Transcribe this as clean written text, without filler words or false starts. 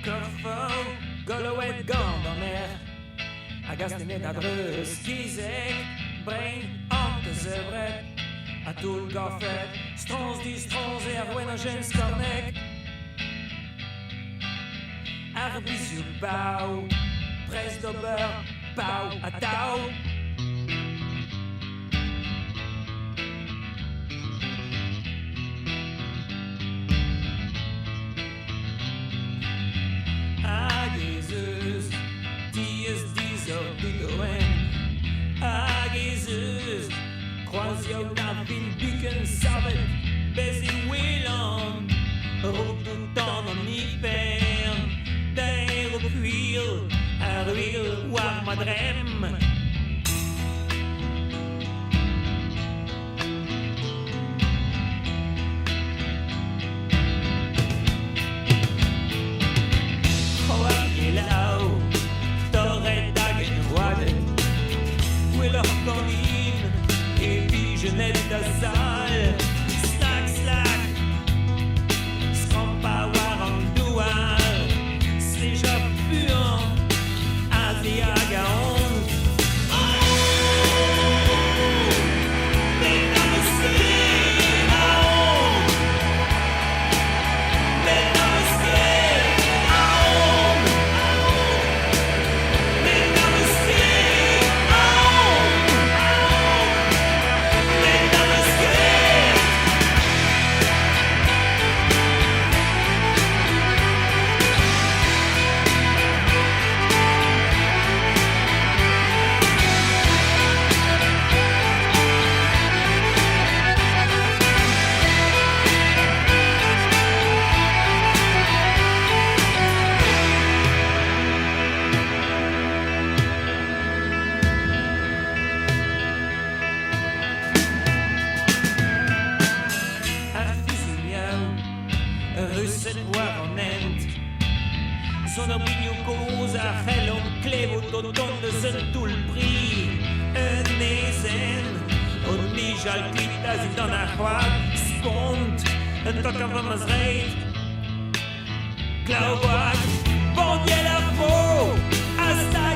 Koffer, Goloet Gondomer, Agastine Adrus, Gizek, Brain, Ante Zebret, Atul Goffet, Strons di Strons et Arwen Gens Cornec, Arbis Bau, Presse d'Ober, Pau, Atau. Jesus, dies dieser Bigoen. Jesus, croisio navin buken savet, besi willan, rotutan en hiver, d'air au cuir, à ruil, war madrem. Et puis je n'ai ta salle, slack, slack, scrampawar en doual, sléja puant, asiagaon. Russet war en ent. Zonder binio koza hellom klevo toton de zijn toelpri. Een nezen, und niet al klikt als ik dan achwaat. Spont, een tokker van mijn reet. Klauwak, bondje la po, hasta